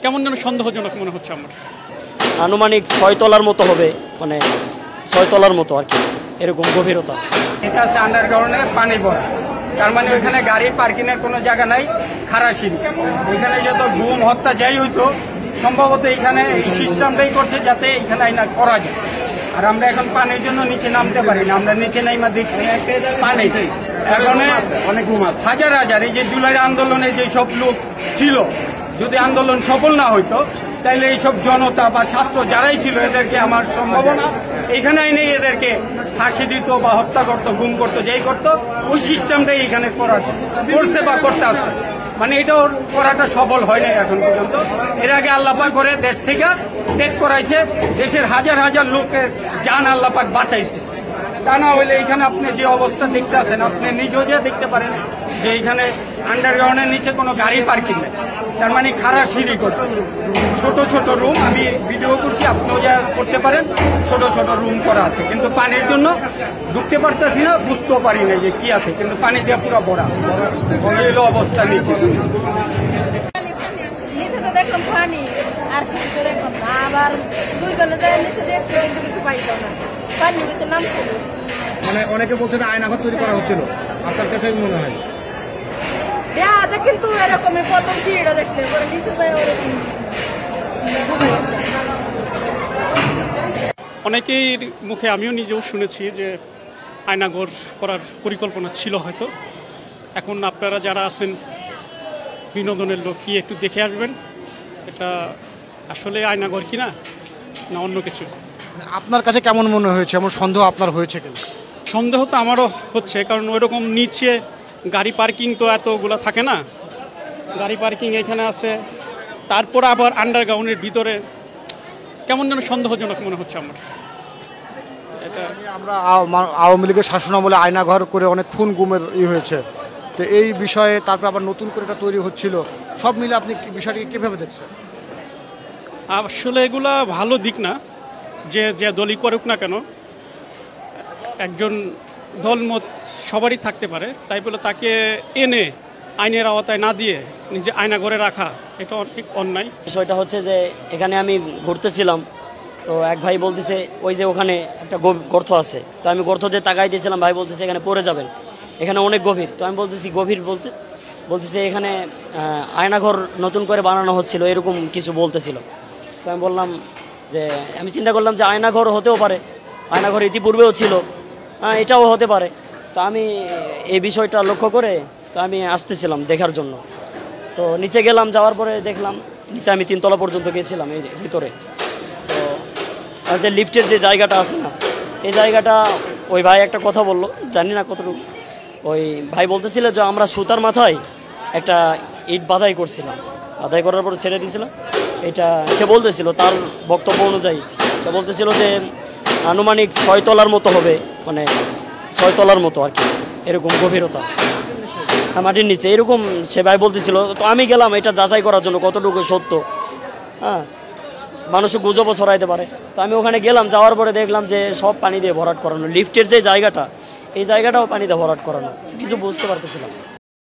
কেমন যেন সন্দেহজনক মনে হচ্ছে আমার। আনুমানিক 6 তলার মতো হবে, মানে 6 তলার মতো আর কি, এরকম গভীরতা। এটা হচ্ছে আন্ডারগ্রাউন্ডে পানি ভরা, তার মানে ওইখানে গাড়ি পার্কিং এর কোনো জায়গা নাই, খারাসিরি। ওইখানে যত গুম হত্যা যাই হইতো সম্ভবত এখানে এই সিস্টেমটাই করছে যাতে এখানে আইনা করা যায়। আর আমরা এখন পানির জন্য নিচে নামতে পারি না, আমরা নিচে নাইমা দেখছি পানি। এখন অনেক গুম আছে, হাজার হাজার। এই যে জুলাই আন্দোলনে যে সব লোক ছিল, যদি আন্দোলন সফল না হইতো তাইলে এইসব জনতা বা ছাত্র যারাই ছিল এদেরকে আমার সম্ভাবনা এখানে আইনে এদেরকে ফাঁসি দিত বা হত্যা করতো, গুম করতো, যেই করতো ওই সিস্টেমটাই এখানে করছে বা করতে আসছে। মানে এটা করাটা সফল হয় নাই এখন পর্যন্ত। এর আগে আল্লাপাক করে দেশ থেকে ত্যাগ করাইছে, দেশের হাজার হাজার লোকের জান আল্লাপাক বাঁচাইছে। তা না হইলে এখানে আপনি যে অবস্থা দেখতে আছেন, আপনি নিজেও যে দেখতে পারেন যে এখানে আন্ডারগ্রাউন্ডের নিচে কোনো গাড়ি পার্কিং নেই, তার মানে খারাপ সিঁড়ি করছে, ছোট ছোট রুম। আমি ভিডিও করছি, আপনিও যা করতে পারেন, ছোট ছোট রুম করা আছে, কিন্তু পানির জন্য ঢুকতে পারতেছি না, বুঝতেও পারি না যে কি আছে, কিন্তু পানি দিয়ে পুরো ভরা এলো অবস্থা নিচে। নিচে তো দেখলাম পানি, আর কিছু তো দেখলাম না। আবার দুইজনে যায় নিচে দেখছে, কিন্তু কিছু পাইতো না, পানির ভিতরে নামছিল। মানে অনেকে বলছে আয়নাঘর তৈরি করা হচ্ছিল, আপনার কাছে মনে হয়? আচ্ছা, কিন্তু এরকমই প্রথম সিঁড়িটা দেখলে পরে নিচে যায় ওরকম বোঝা গেছে। অনেকের মুখে আমিও নিজেও শুনেছি যে আয়নাঘর করার পরিকল্পনা ছিল হয়তো। এখন আপনারা যারা আছেন বিনোদনের লোক, কি একটু দেখে আসবেন এটা আসলে আয়নাঘর কিনা না অন্য কিছু। আপনার কাছে কেমন মনে হয়েছে, এমন সন্দেহ আপনার হয়েছে কেন? সন্দেহ তো আমারও হচ্ছে, কারণ ওইরকম নিচে গাড়ি পার্কিং তো এতগুলো থাকে না। গাড়ি পার্কিং এখানে আছে, তারপর আবার আন্ডারগ্রাউন্ডের ভিতরে কেমন যেন সন্দেহজনক মনে হচ্ছে আমার। এটা আমরা আওয়ামী লীগের শাসনামলে আয়নাঘর করে অনেক খুন গুমের হয়েছে, তো এই বিষয়ে তারপর আবার নতুন করে এটা তৈরি হচ্ছিল, সব মিলে আপনি বিষয়টিকে কীভাবে দেখছেন? আসলে এগুলা ভালো দিক না, যে যে দলই করুক না কেন, একজন দলমত সবারই থাকতে পারে, তাই বলে তাকে এনে আইনের আওতায় না দিয়ে নিজে আয়নাঘরে রাখা এটা অনেক অন্যায়। বিষয়টা হচ্ছে যে এখানে আমি ঘুরতেছিলাম, তো এক ভাই বলতেছে ওই যে ওখানে একটা গর্ত আছে, তো আমি গর্ত দিয়ে তাকাই দিয়েছিলাম, ভাই বলতেছে এখানে পড়ে যাবেন, এখানে অনেক গভীর। তো আমি বলতেছি গভীর বলতেছে এখানে আয়নাঘর নতুন করে বানানো হচ্ছিল, এরকম কিছু বলতেছিল। তো আমি বললাম যে আমি চিন্তা করলাম যে আয়নাঘর হতেও পারে, আয়নাঘর ইতিপূর্বেও ছিল, এটাও হতে পারে। তো আমি এই বিষয়টা লক্ষ্য করে তো আমি আসতেছিলাম দেখার জন্য। তো নিচে গেলাম, যাওয়ার পরে দেখলাম নিচে আমি 3 তলা পর্যন্ত গেছিলাম এই ভিতরে। তো আর যে লিফটের যে জায়গাটা আছে না, এই জায়গাটা ওই ভাই একটা কথা বললো, জানি না কতটুকু। ওই ভাই বলতেছিল যে আমরা সুতার মাথায় একটা ইট বাধাই করছিলাম, বাধাই করার পরে ছেড়ে দিয়েছিলাম। এটা সে বলতেছিল, তার বক্তব্য অনুযায়ী সে বলতেছিল যে আনুমানিক 6 তলার মতো হবে, মানে 6 তলার মতো আর কি, এরকম গভীরতা মাটির নিচে, এরকম সে ভাই বলতেছিল। তো আমি গেলাম এটা যাচাই করার জন্য কতটুকু সত্য, মানুষও গুজবও ছড়াইতে পারে। তো আমি ওখানে গেলাম, যাওয়ার পরে দেখলাম যে সব পানি দিয়ে ভরাট করানো, লিফটের যে জায়গাটা এই জায়গাটাও পানি দিয়ে ভরাট করানো, কিছু বুঝতে পারতেছিলাম।